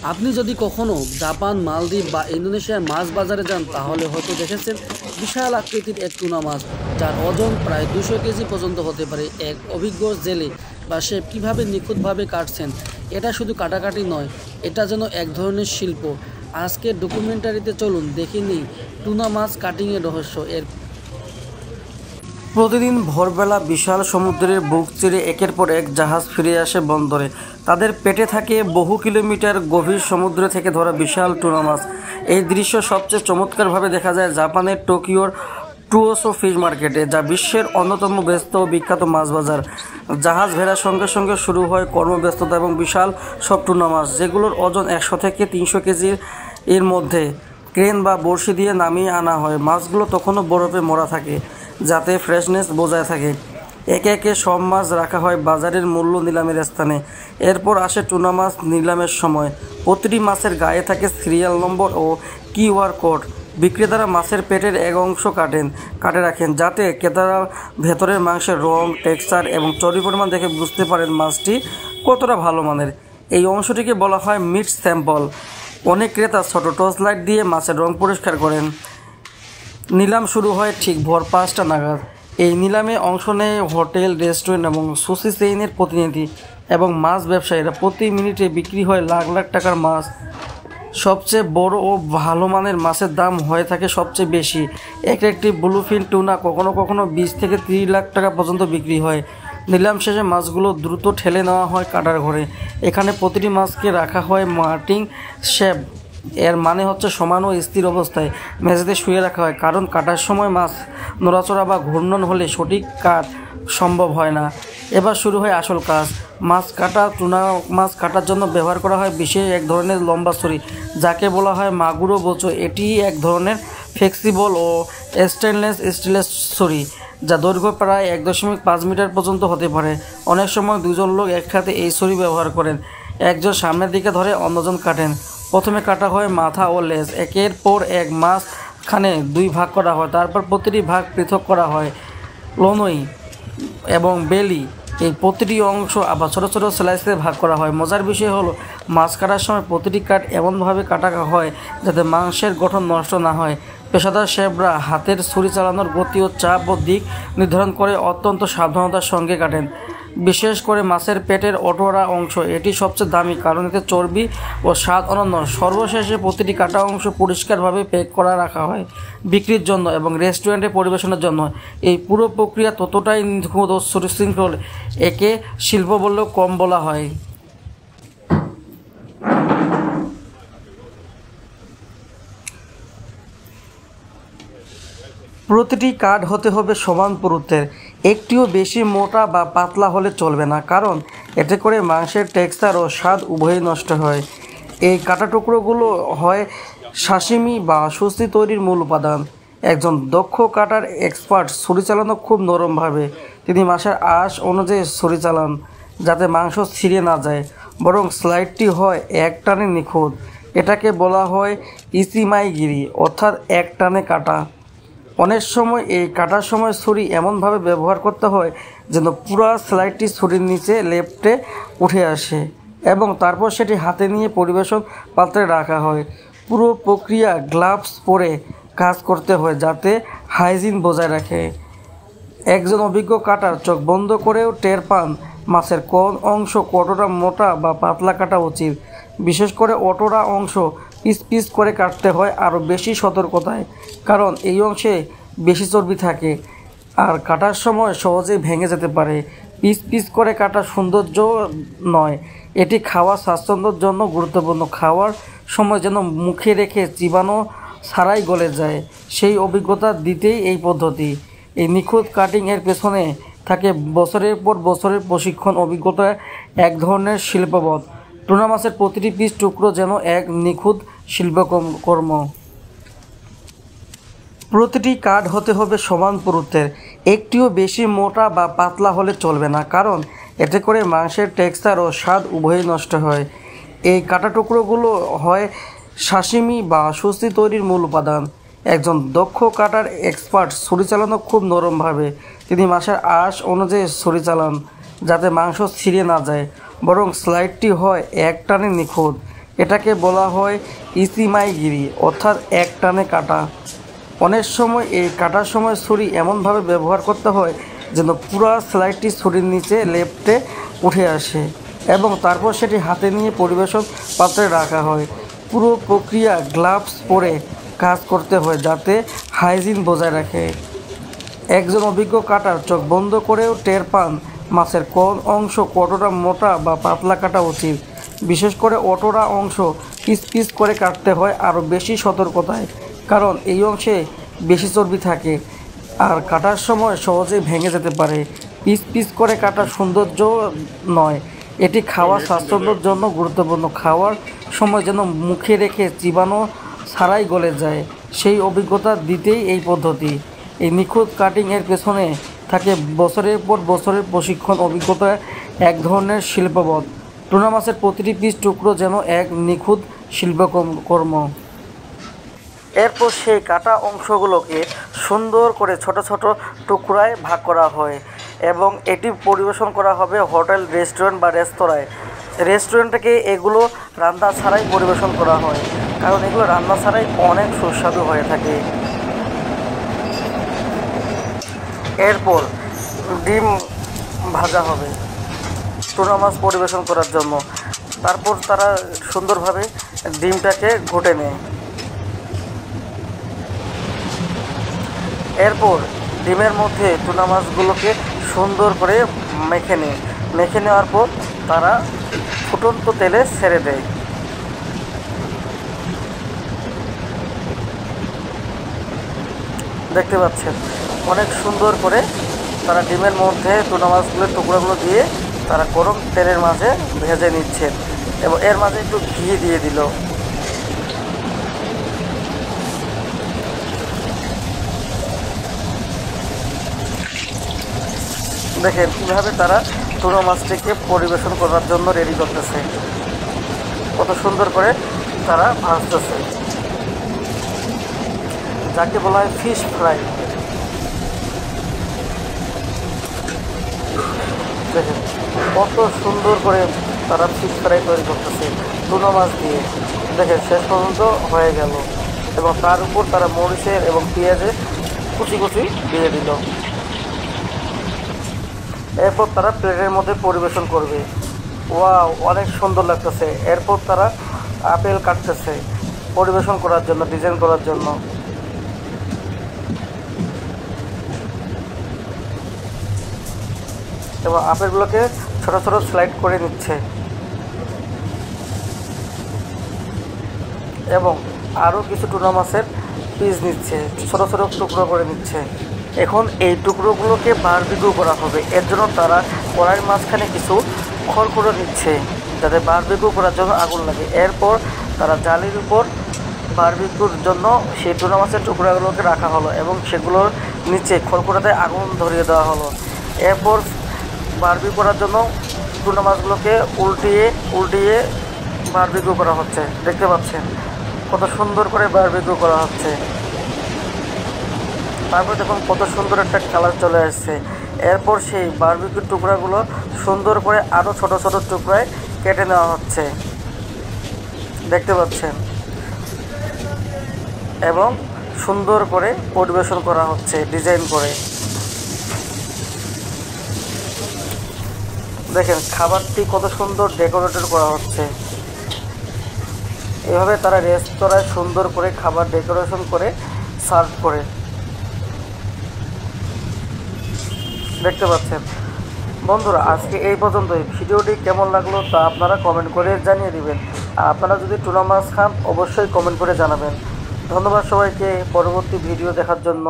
আপনি যদি কখনো জাপান, মালদ্বীপ বা ইন্দোনেশিয়ার মাছ বাজারে যান তাহলে হয়তো দেখেছেন বিশাল আকৃতির এক টুনা মাছ, যার ওজন প্রায় 200 কেজি পর্যন্ত হতে পারে। এক অভিজ্ঞ জেলে বা শেফ কীভাবে নিখুঁতভাবে কাটছেন, এটা শুধু কাটাকাটি নয়, এটা যেন এক ধরনের শিল্প। আজকের ডকুমেন্টারিতে চলুন দেখে নিই টুনা মাছ কাটিংয়ের রহস্য। প্রতিদিন ভোরবেলা বিশাল সমুদ্রের বুক চিরে একের পর এক জাহাজ ফিরে আসে বন্দরে। তাদের পেটে থাকে বহু কিলোমিটার গভীর সমুদ্র থেকে ধরা বিশাল টুনা মাছ। এই দৃশ্য সবচেয়ে চমৎকারভাবে দেখা যায় জাপানের টোকিওর টুয়োশো ফিশ মার্কেটে, যা বিশ্বের অন্যতম ব্যস্ত ও বিখ্যাত মাছ বাজার। জাহাজ ভেড়ার সঙ্গে সঙ্গে শুরু হয় কর্মব্যস্ততা এবং বিশাল সব টুনা মাছ, যেগুলোর ওজন 100 থেকে 300 কেজির এর মধ্যে ক্রেন বা বড়শি দিয়ে নামিয়ে আনা হয়। মাছগুলো তখনও বরফে মোড়া থাকে যাতে ফ্রেশনেস বজায় থাকে। একে একে সব মাছ রাখা হয় বাজারের মূল্য নিলামের স্থানে। এরপর আসে টুনা মাছ নিলামের সময়। প্রতিটি মাছের গায়ে থাকে সিরিয়াল নম্বর ও কিউআর কোড। বিক্রেতারা মাছের পেটের এক অংশ কাটে রাখেন যাতে ক্রেতারা ভেতরের মাংসের রং, টেক্সচার এবং চর্বি পরিমাণ দেখে বুঝতে পারেন মাছটি কতটা ভালো মানের। এই অংশটিকে বলা হয় মিট স্যাম্পল। অনেক ক্রেতা ছোট টর্চ লাইট দিয়ে মাছের রং পরিষ্কার করেন। নিলাম শুরু হয় ঠিক ভোর 5টা নাগাদ। এই নিলামে অংশ নেয় হোটেল, রেস্টুরেন্ট এবং সুশি চেইনের প্রতিনিধি এবং মাছ ব্যবসায়ীরা। প্রতি মিনিটে বিক্রি হয় লাখ লাখ টাকার মাছ। সবচেয়ে বড় ও ভালো মানের মাছের দাম হয়ে থাকে সবচেয়ে বেশি। একটি ব্লুফিন টুনা কখনো কখনো 20 থেকে 30 লাখ টাকা পর্যন্ত বিক্রি হয়। নিলাম শেষে মাছগুলো দ্রুত ঠেলে নেওয়া হয় কাটার ঘরে। এখানে প্রতিটি মাছকে রাখা হয় মার্টিং শেপ, এর মানে হচ্ছে সমান ও স্থির অবস্থায় মেঝেতে শুয়ে রাখা হয়, কারণ কাটার সময় মাছ নড়াচড়া বা ঘূর্ণন হলে সঠিক কাট সম্ভব হয় না। এবার শুরু হয় আসল কাজ। টুনা মাছ কাটার জন্য ব্যবহার করা হয় বিশেষ এক ধরনের লম্বা ছুরি, যাকে বলা হয় মাগুরো বোচো। এটি এক ধরনের ফ্লেক্সিবল ও স্টেনলেস স্টিলের ছুরি, যা দৈর্ঘ্য প্রায় 1.5 মিটার পর্যন্ত হতে পারে। অনেক সময় দুজন লোক একসাথে এই ছুরি ব্যবহার করেন। একজন সামনের দিকে ধরে, অন্যজন কাটেন। প্রথমে কাটা হয় মাথা ও লেজ। একের পর এক মাঝখানে 2 ভাগ করা হয়, তারপর প্রতিটি ভাগ পৃথক করা হয় লোনই এবং বেলি। এই প্রতিটি অংশ আবার ছোটো ছোটো স্লাইসে ভাগ করা হয়। মজার বিষয় হলো মাছ কাটার সময় প্রতিটি কাট এমনভাবে কাটা হয় যাতে মাংসের গঠন নষ্ট না হয়। পেশাদার শেফরা হাতের ছুরি চালানোর গতি ও চাপ ও দিক নির্ধারণ করে অত্যন্ত সাবধানতার সঙ্গে কাটেন। বিশেষ করে মাছের পেটের ওঠরা অংশ, এটি সবচেয়ে দামি কারণ এতে চর্বি ও স্বাদ অনন্য। সর্বশেষে প্রতিটি কাটা অংশ পরিষ্কারভাবে প্যাক করা রাখা হয় বিক্রির জন্য এবং রেস্টুরেন্টে পরিবেশনের জন্য। এই পুরো প্রক্রিয়া ততটাই নিখুঁত ও সুশৃঙ্খল, একে শিল্প বললেও কম বলা হয়। প্রতিটি কাট হতে হবে সমান পুরুত্বের, একটিও বেশি মোটা বা পাতলা হলে চলবে না, কারণ এতে করে মাংসের টেক্সচার ও স্বাদ উভয়ই নষ্ট হয়। এই কাটা টুকরোগুলো হয় সাশিমি বা সুশি তৈরির মূল উপাদান। একজন দক্ষ কাটার এক্সপার্ট ছুরি চালানো খুব নরমভাবে। তিনি মাছের আঁশ অনুযায়ী ছুরি চালান যাতে মাংস ছিঁড়ে না যায়, বরং স্লাইডটি হয় এক টানে নিখুঁত। এটাকে বলা হয় ইচিমাইগিরি, অর্থাৎ এক টানে কাটা। অনেক সময় এই কাটার সময় ছুরি এমনভাবে ব্যবহার করতে হয় যেন পুরো স্লাইডটি ছুরির নিচে লেপ্টে উঠে আসে এবং তারপর সেটি হাতে নিয়ে পরিবেশন পাত্রে রাখা হয়। পুরো প্রক্রিয়া গ্লাভস পরে কাজ করতে হয় যাতে হাইজিন বজায় রাখে। একজন অভিজ্ঞ কাটার চোখ বন্ধ করেও টের পান মাছের কোন অংশ কতটা মোটা বা পাতলা কাটা উচিত। বিশেষ করে ওঠরা অংশ পিস পিস করে কাটতে হয় আরও বেশি সতর্কতায়, কারণ এই অংশে বেশি চর্বি থাকে আর কাটার সময় সহজেই ভেঙে যেতে পারে। পিস পিস করে কাটা সৌন্দর্য নয়, এটি খাওয়ার স্বাচ্ছন্দ্যের জন্য গুরুত্বপূর্ণ। খাওয়ার সময় যেন মুখে রেখে চিবানো ছাড়াই গলে যায়, সেই অভিজ্ঞতা দিতেই এই পদ্ধতি। এই নিখুঁত কাটিংয়ের পেছনে থাকে বছরের পর বছরের প্রশিক্ষণ, অভিজ্ঞতা, এক ধরনের শিল্পবোধ। টুনা মাছের প্রতিটি পিস টুকরো যেন এক নিখুঁত শিল্পকর্ম। প্রতিটি কাট হতে হবে সমান পুরুত্বের, একটিও বেশি মোটা বা পাতলা হলে চলবে না, কারণ এতে করে মাংসের টেক্সচার ও স্বাদ উভয়ই নষ্ট হয়। এই কাটা টুকরোগুলো হয় সাশিমি বা সুশি তৈরির মূল উপাদান। একজন দক্ষ কাটার এক্সপার্ট ছুরি চালানো খুব নরমভাবে। তিনি মাছের আঁশ অনুযায়ী ছুরি চালান যাতে মাংস ছিঁড়ে না যায়, বরং স্লাইডটি হয় এক টানে নিখুঁত। এটাকে বলা হয় ইসিমাইগিরি, অর্থাৎ এক টানে কাটা। অনেক সময় এই কাটার সময় ছুরি এমনভাবে ব্যবহার করতে হয় যেন পুরো স্লাইডটি ছুরির নিচে লেপ্টে উঠে আসে এবং তারপর সেটি হাতে নিয়ে পরিবেশন পাত্রে রাখা হয়। পুরো প্রক্রিয়া গ্লাভস পরে কাজ করতে হয় যাতে হাইজিন বজায় রাখে। একজন অভিজ্ঞ কাটার চোখ বন্ধ করেও টের পান মাছের কোন অংশ কতটা মোটা বা পাতলা কাটা উচিত। বিশেষ করে অটোরা অংশ পিস পিস করে কাটতে হয় আরও বেশি সতর্কতায়, কারণ এই অংশে বেশি চর্বি থাকে আর কাটার সময় সহজেই ভেঙে যেতে পারে। পিস পিস করে কাটা সৌন্দর্য নয়, এটি খাওয়ার স্বাচ্ছন্দ্যের জন্য গুরুত্বপূর্ণ। খাওয়ার সময় যেন মুখে রেখে চিবানো ছাড়াই গলে যায়, সেই অভিজ্ঞতা দিতেই এই পদ্ধতি। এই নিখুঁত কাটিংয়ের পেছনে থাকে বছরের পর বছরের প্রশিক্ষণ, অভিজ্ঞতা, এক ধরনের শিল্পবোধ। টুনা মাছের প্রতিটি পিস টুকরো যেন এক নিখুঁত শিল্পকর্ম। এরপর সেই কাটা অংশগুলোকে সুন্দর করে ছোট ছোট টুকরায় ভাগ করা হয় এবং এটি পরিবেশন করা হবে হোটেল, রেস্টুরেন্ট বা রেস্তোরাঁয়। রেস্টুরেন্টে এগুলো রান্না ছাড়াই পরিবেশন করা হয়, কারণ এগুলো রান্না ছাড়াই অনেক সুস্বাদু হয়ে থাকে। এরপর ডিম ভাজা হবে টুনা মাছ পরিবেশন করার জন্য। তারপর তারা সুন্দরভাবে ডিমটাকে ঘুটে নেয়। এরপর ডিমের মধ্যে টুনা মাছগুলোকে সুন্দর করে মেখে নেওয়ার পর তারা ফুটন্ত তেলে ছেড়ে দেয়। দেখতে পাচ্ছেন অনেক সুন্দর করে তারা ডিমের মধ্যে টুনা মাছগুলোর টুকরাগুলো দিয়ে তারা গরম তেলের মাঝে ভেজে নিচ্ছেন এবং এর মাঝে একটু ঘি দিয়ে দিল। দেখেন কীভাবে তারা টুনা মাছটিকে পরিবেশন করার জন্য রেডি করতেছে, কত সুন্দর করে তারা ভাজতেছে, যাকে বলা হয় ফিশ ফ্রাই। দেখেন কত সুন্দর করে তারা ফিশ ফ্রাই তৈরি করতেছে টুনা মাছ দিয়ে। দেখেন শেষ পর্যন্ত হয়ে গেল এবং তার উপর তারা মরিচের এবং পেঁয়াজের কুচি কুচি দিয়ে দিল। এরপর তারা প্লেটের মধ্যে পরিবেশন করবে। ওয়াও, অনেক সুন্দর লাগতেছে। এরপর তারা আপেল কাটতেছে পরিবেশন করার জন্য, ডিজাইন করার জন্য। এবং আপেলগুলোকে ছোট ছোট স্লাইড করে নিচ্ছে এবং আরও কিছু টুনা মাছের পিস নিচ্ছে, ছোট ছোট টুকরো করে নিচ্ছে। এখন এই টুকরোগুলোকে বারবিকিউ করা হবে, এর জন্য তারা কড়াইয়ের মাঝখানে কিছু খড়কুটো নিচ্ছে যাতে বারবিকিউ করার জন্য আগুন লাগে। এরপর তারা জালির উপর বারবিকিউর জন্য সেই টুনা মাছের টুকরাগুলোকে রাখা হলো এবং সেগুলোর নিচে খড়কুটোতে আগুন ধরিয়ে দেওয়া হলো। এরপর বারবিকিউ করার জন্য টুনা মাছগুলোকে উল্টিয়ে বারবিকিউ করা হচ্ছে। দেখতে পাচ্ছেন কত সুন্দর করে বারবিকিউ করা হচ্ছে। তারপর দেখুন কত সুন্দর একটা কালার চলে আসছে। এরপর সেই বারবিকিউর টুকরাগুলো সুন্দর করে আরও ছোট ছোট টুকরায় কেটে নেওয়া হচ্ছে, দেখতে পাচ্ছেন, এবং সুন্দর করে পরিবেশন করা হচ্ছে ডিজাইন করে। দেখেন খাবারটি কত সুন্দর ডেকোরেটেড করা হচ্ছে। এভাবে তারা রেস্তোরাঁয় সুন্দর করে খাবার ডেকোরেশন করে সার্ভ করে। দেখতে পাচ্ছেন বন্ধুরা, আজকে এই পর্যন্তই। ভিডিওটি কেমন লাগলো তা আপনারা কমেন্ট করে জানিয়ে দিবেন। আর আপনারা যদি টুনা মাছ খান অবশ্যই কমেন্ট করে জানাবেন। ধন্যবাদ সবাইকে পরবর্তী ভিডিও দেখার জন্য।